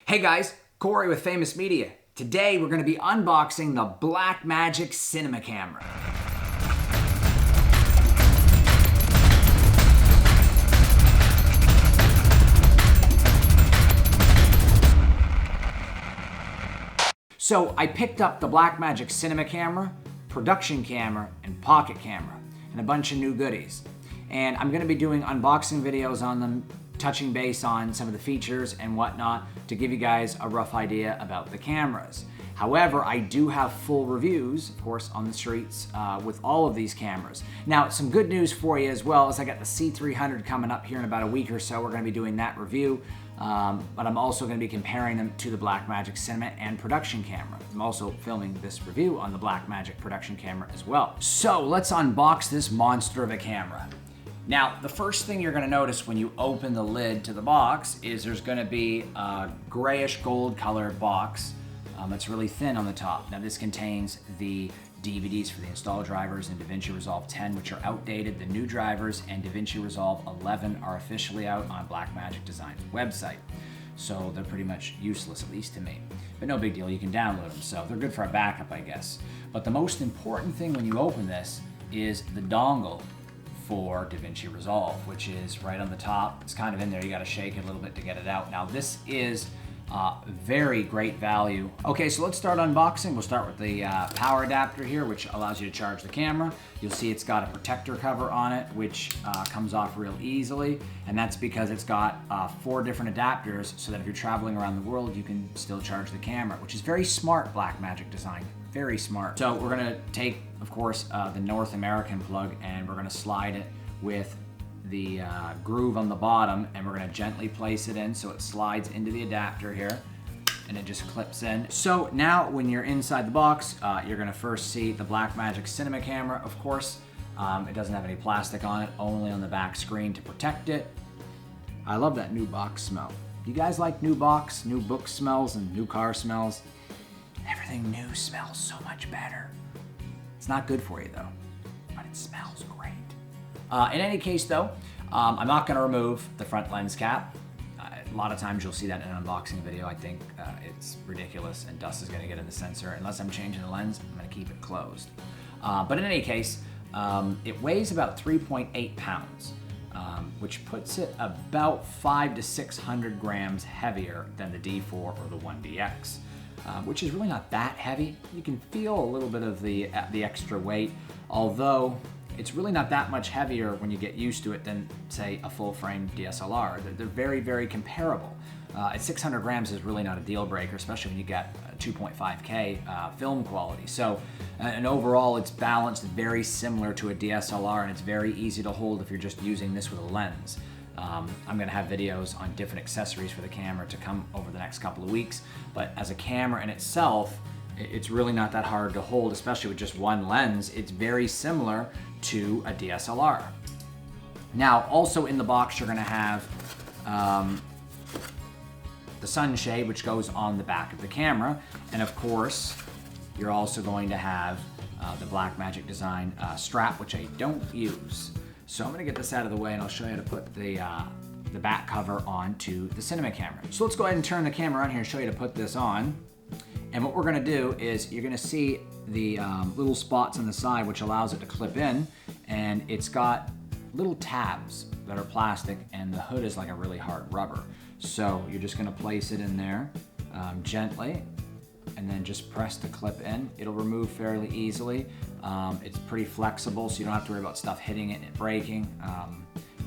Hey guys, Corey with Faymus Media. Today we're going to be unboxing the Blackmagic cinema camera. So I picked up the Blackmagic cinema camera, production camera, and pocket camera, and a bunch of new goodies. And I'm going to be doing unboxing videos on them, touching base on some of the features and whatnot to give you guys a rough idea about the cameras. However, I do have full reviews, of course, on the streets with all of these cameras. Now, some good news for you as well is I got the C300 coming up here in about a week or so. We're going to be doing that review, but I'm also going to be comparing them to the Blackmagic Cinema and production camera. I'm also filming this review on the Blackmagic production camera as well. So let's unbox this monster of a camera. Now, the first thing you're going to notice when you open the lid to the box is there's going to be a grayish gold colored box that's really thin on the top. Now, this contains the DVDs for the installed drivers in DaVinci Resolve 10, which are outdated. The new drivers and DaVinci Resolve 11 are officially out on Blackmagic Design's website. So they're pretty much useless, at least to me. But no big deal, you can download them. So they're good for a backup, I guess. But the most important thing when you open this is the dongle for DaVinci Resolve, which is right on the top. It's kind of in there. You got to shake it a little bit to get it out. Now, this is very great value. Okay, so let's start unboxing. We'll start with the power adapter here, which allows you to charge the camera. You'll see it's got a protector cover on it, which comes off real easily, and that's because it's got 4 different adapters so that if you're traveling around the world, you can still charge the camera, which is very smart Blackmagic design. Very smart. So we're gonna take, of course, the North American plug, and we're gonna slide it with the groove on the bottom, and we're gonna gently place it in so it slides into the adapter here, and it just clips in. So now when you're inside the box, you're gonna first see the Blackmagic cinema camera, of course. It doesn't have any plastic on it, only on the back screen to protect it. I love that new box smell. You guys like new box, new book smells, and new car smells? Everything new smells so much better. It's not good for you though, but it smells great. In any case though, I'm not gonna remove the front lens cap. A lot of times you'll see that in an unboxing video. I think it's ridiculous and dust is gonna get in the sensor. Unless I'm changing the lens, I'm gonna keep it closed. But in any case, it weighs about 3.8 pounds, which puts it about 500 to 600 grams heavier than the D4 or the 1DX. Which is really not that heavy. You can feel a little bit of the extra weight, although it's really not that much heavier when you get used to it than, say, a full-frame DSLR. They're very, very comparable. At 600 grams is really not a deal breaker, especially when you get 2.5K film quality. So, and overall, it's balanced very similar to a DSLR, and it's very easy to hold if you're just using this with a lens. I'm going to have videos on different accessories for the camera to come over the next couple of weeks, but as a camera in itself, it's really not that hard to hold, especially with just one lens. It's very similar to a DSLR. Now, also in the box, you're going to have the sunshade, which goes on the back of the camera, and of course, you're also going to have the Blackmagic Design strap, which I don't use. So I'm gonna get this out of the way and I'll show you how to put the back cover onto the cinema camera. So let's go ahead and turn the camera on here and show you how to put this on. And what we're gonna do is you're gonna see the little spots on the side which allows it to clip in, and it's got little tabs that are plastic, and the hood is like a really hard rubber. So you're just gonna place it in there gently, and then just press the clip in. It'll remove fairly easily. It's pretty flexible, so you don't have to worry about stuff hitting it and breaking.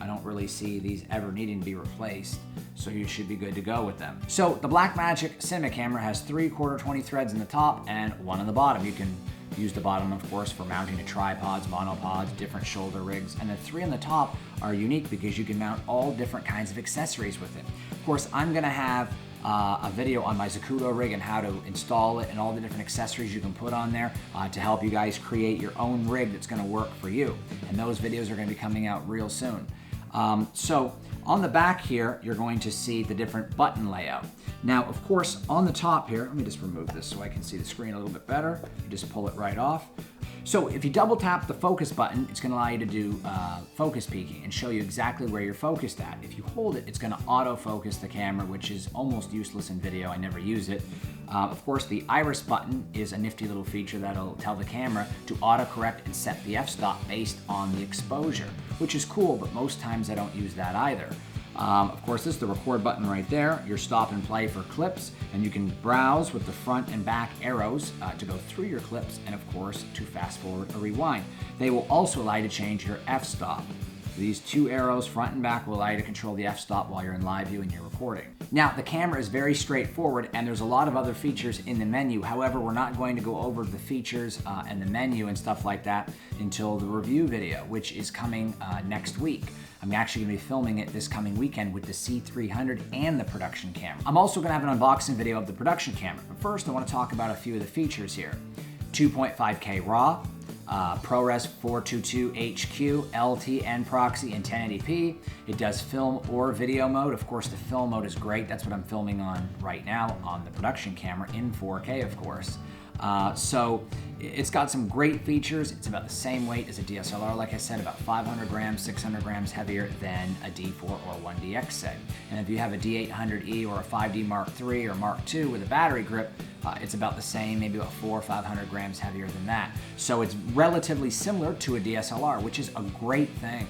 I don't really see these ever needing to be replaced, so you should be good to go with them. So the Blackmagic cinema camera has 3/4 20 threads in the top and 1 on the bottom. You can use the bottom, of course, for mounting to tripods, monopods, different shoulder rigs, and the 3 on the top are unique because you can mount all different kinds of accessories with it. Of course, I'm gonna have a video on my Zacuto rig and how to install it and all the different accessories you can put on there to help you guys create your own rig that's going to work for you. And those videos are going to be coming out real soon. So on the back here, you're going to see the different button layout. Now, of course, on the top here, let me just remove this so I can see the screen a little bit better. You just pull it right off. So if you double tap the focus button, it's going to allow you to do focus peaking and show you exactly where you're focused at. If you hold it, it's going to autofocus the camera, which is almost useless in video. I never use it. Of course, the iris button is a nifty little feature that'll tell the camera to autocorrect and set the f-stop based on the exposure, which is cool, but most times I don't use that either. Of course, this is the record button right there, your stop and play for clips, and you can browse with the front and back arrows to go through your clips, and of course, to fast forward or rewind. They will also allow you to change your f-stop. These two arrows, front and back, will allow you to control the f-stop while you're in live view and you're recording. Now, the camera is very straightforward, and there's a lot of other features in the menu. However, we're not going to go over the features and the menu and stuff like that until the review video, which is coming next week. I'm actually going to be filming it this coming weekend with the C300 and the production camera. I'm also going to have an unboxing video of the production camera, but first I want to talk about a few of the features here. 2.5K RAW, ProRes 422 HQ, LT and proxy in 1080p. It does film or video mode. Of course, the film mode is great. That's what I'm filming on right now on the production camera in 4K, of course. So it's got some great features. It's about the same weight as a DSLR, like I said, about 500 grams, 600 grams heavier than a D4 or 1DX set. And if you have a D800E or a 5D Mark III or Mark II with a battery grip, it's about the same, maybe about 400 or 500 grams heavier than that. So it's relatively similar to a DSLR, which is a great thing.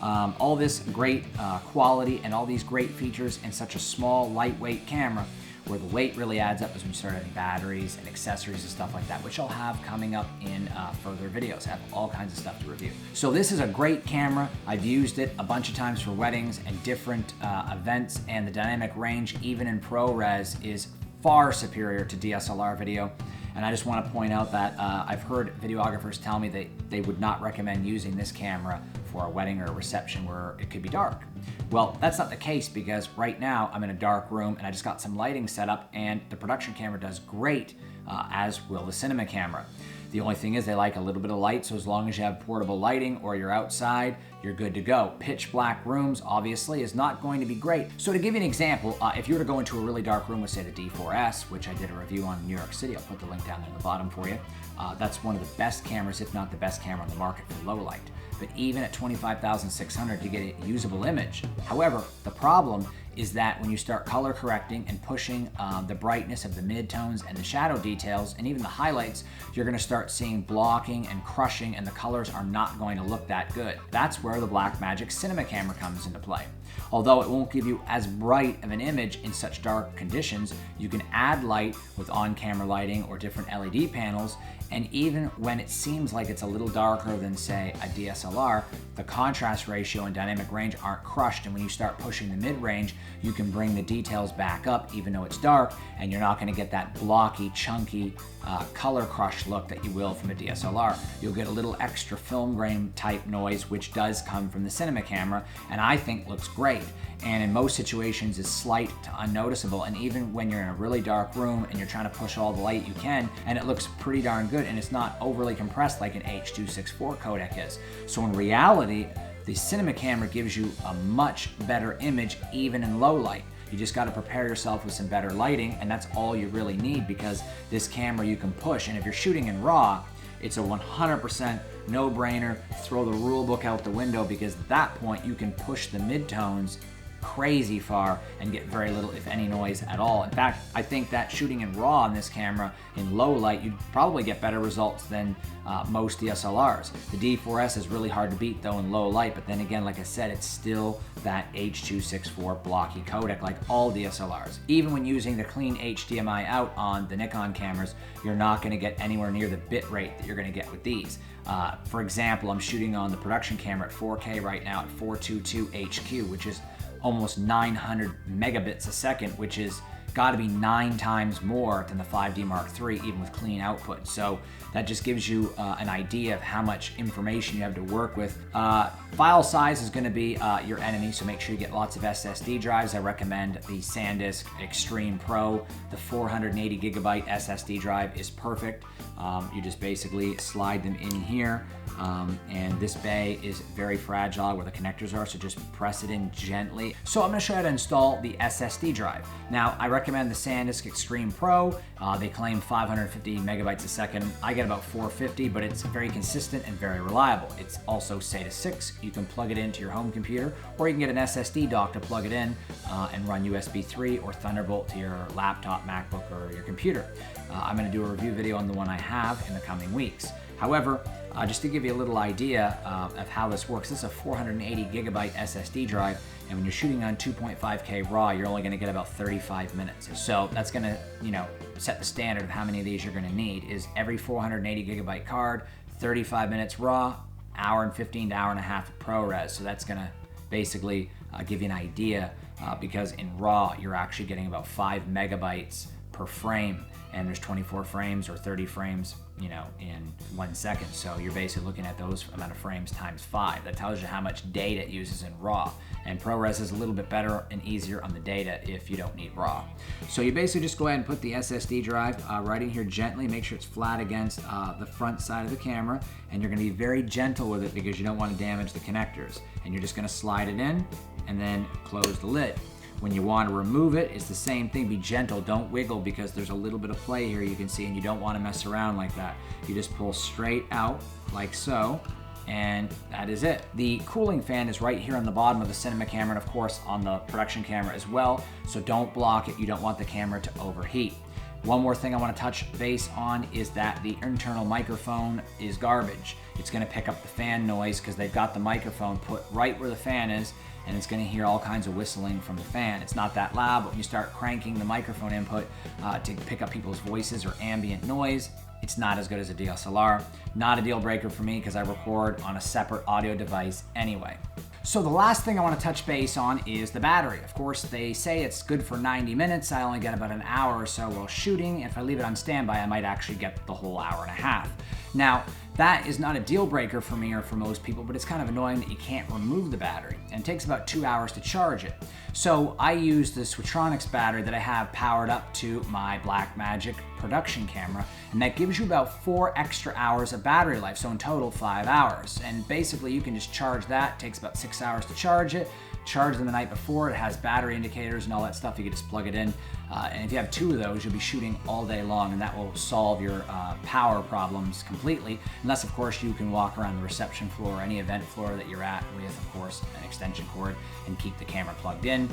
All this great quality and all these great features in such a small, lightweight camera. Where the weight really adds up is when you start adding batteries and accessories and stuff like that, which I'll have coming up in further videos. I have all kinds of stuff to review. So this is a great camera. I've used it a bunch of times for weddings and different events, and the dynamic range, even in ProRes, is far superior to DSLR video. And I just want to point out that I've heard videographers tell me they would not recommend using this camera for a wedding or a reception where it could be dark. Well, that's not the case, because right now I'm in a dark room and I just got some lighting set up, and the production camera does great, as will the cinema camera. The only thing is they like a little bit of light, so as long as you have portable lighting or you're outside, you're good to go. Pitch black rooms, obviously, is not going to be great. So to give you an example, if you were to go into a really dark room with, say, the D4S, which I did a review on in New York City, I'll put the link down there in the bottom for you. That's one of the best cameras, if not the best camera on the market for low light. But even at $25,600, you get a usable image. However, the problem is that when you start color correcting and pushing the brightness of the midtones and the shadow details and even the highlights, you're going to start seeing blocking and crushing, and the colors are not going to look that good. That's where the Blackmagic cinema camera comes into play. Although it won't give you as bright of an image in such dark conditions, you can add light with on-camera lighting or different LED panels, and even when it seems like it's a little darker than, say, a DSLR, the contrast ratio and dynamic range aren't crushed, and when you start pushing the mid-range, you can bring the details back up even though it's dark, and you're not going to get that blocky, chunky, color crush look that you will from a DSLR. You'll get a little extra film grain type noise, which does come from the cinema camera, and I think looks great. And in most situations is slight to unnoticeable, and even when you're in a really dark room and you're trying to push all the light you can, and it looks pretty darn good, and it's not overly compressed like an H.264 codec is. So in reality, the cinema camera gives you a much better image even in low light. You just got to prepare yourself with some better lighting, and that's all you really need, because this camera you can push, and if you're shooting in RAW, it's a 100% no-brainer. Throw the rule book out the window, because at that point you can push the midtones crazy far and get very little, if any, noise at all. In fact, I think that shooting in RAW on this camera in low light, you'd probably get better results than most DSLRs. The D4S is really hard to beat though in low light, but then again, like I said, it's still that H.264 blocky codec like all DSLRs. Even when using the clean HDMI out on the Nikon cameras, you're not going to get anywhere near the bit rate that you're going to get with these. For example, I'm shooting on the production camera at 4K right now at 422 HQ, which is almost 900 megabits a second, which is got to be 9 times more than the 5D Mark III, even with clean output. So that just gives you an idea of how much information you have to work with. File size is going to be your enemy, so make sure you get lots of SSD drives. I recommend the SanDisk Extreme Pro. The 480 gigabyte SSD drive is perfect. You just basically slide them in here. And this bay is very fragile where the connectors are, so just press it in gently. So I'm going to show you how to install the SSD drive. Now, I recommend recommend the SanDisk Extreme Pro. They claim 550 megabytes a second. I get about 450, but it's very consistent and very reliable. It's also SATA 6. You can plug it into your home computer, or you can get an SSD dock to plug it in and run USB 3 or Thunderbolt to your laptop, MacBook, or your computer. I'm going to do a review video on the one I have in the coming weeks. However, just to give you a little idea of how this works, this is a 480 gigabyte SSD drive, and when you're shooting on 2.5K RAW, you're only going to get about 35 minutes. So that's going to, set the standard of how many of these you're going to need. Is every 480 gigabyte card, 35 minutes RAW, hour and 15 to hour and a half of ProRes. So that's going to basically give you an idea, because in RAW, you're actually getting about 5 megabytes per frame, and there's 24 frames or 30 frames, in 1 second. So you're basically looking at those amount of frames times 5. That tells you how much data it uses in RAW. And ProRes is a little bit better and easier on the data if you don't need RAW. So you basically just go ahead and put the SSD drive right in here gently. Make sure it's flat against the front side of the camera, and you're going to be very gentle with it because you don't want to damage the connectors. And you're just going to slide it in and then close the lid. When you want to remove it, it's the same thing. Be gentle, don't wiggle, because there's a little bit of play here you can see, and you don't want to mess around like that. You just pull straight out like so, and that is it. The cooling fan is right here on the bottom of the cinema camera, and of course on the production camera as well, so don't block it. You don't want the camera to overheat. One more thing I want to touch base on is that the internal microphone is garbage. It's going to pick up the fan noise because they've got the microphone put right where the fan is, and it's going to hear all kinds of whistling from the fan. It's not that loud, but when you start cranking the microphone input to pick up people's voices or ambient noise, it's not as good as a DSLR. Not a deal breaker for me because I record on a separate audio device anyway. So the last thing I want to touch base on is the battery. Of course, they say it's good for 90 minutes. I only get about an hour or so while shooting. If I leave it on standby, I might actually get the whole hour and a half. Now, that is not a deal breaker for me or for most people, but it's kind of annoying that you can't remove the battery, and it takes about 2 hours to charge it. So I use the Switronix battery that I have powered up to my Blackmagic production camera, and that gives you about 4 extra hours of battery life, so in total 5 hours. And basically you can just charge that. It takes about 6 hours to charge it. Charge them the night before. It has battery indicators and all that stuff. You can just plug it in. And if you have 2 of those, you'll be shooting all day long, and that will solve your power problems completely. Unless, of course, you can walk around the reception floor or any event floor that you're at with, of course, an extension cord and keep the camera plugged in.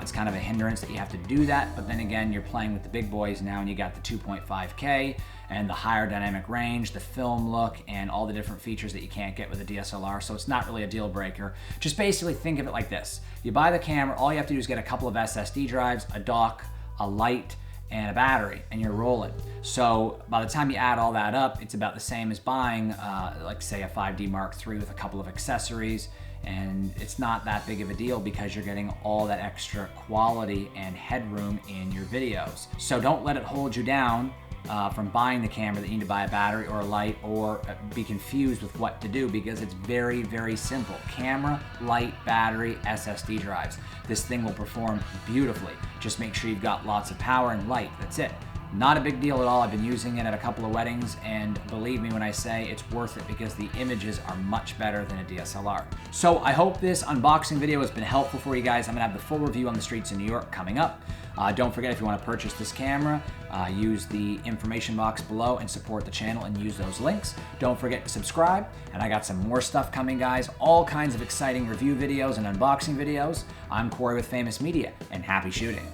It's kind of a hindrance that you have to do that, but then again, you're playing with the big boys now, and you got the 2.5K and the higher dynamic range, the film look, and all the different features that you can't get with a DSLR, so it's not really a deal breaker. Just basically think of it like this. You buy the camera, all you have to do is get a couple of SSD drives, a dock, a light, and a battery, and you're rolling. So by the time you add all that up, it's about the same as buying, like say a 5D Mark III with a couple of accessories, and it's not that big of a deal because you're getting all that extra quality and headroom in your videos. So don't let it hold you down from buying the camera that you need to buy a battery or a light, or be confused with what to do, because it's very, very simple. Camera, light, battery, SSD drives. This thing will perform beautifully. Just make sure you've got lots of power and light. That's it. Not a big deal at all. I've been using it at a couple of weddings, and believe me when I say it's worth it, because the images are much better than a DSLR. So I hope this unboxing video has been helpful for you guys. I'm gonna have the full review on the streets of New York coming up. Don't forget, if you want to purchase this camera, use the information box below and support the channel and use those links. Don't forget to subscribe, and I got some more stuff coming, guys. All kinds of exciting review videos and unboxing videos. I'm Corey with Faymus Media, and happy shooting.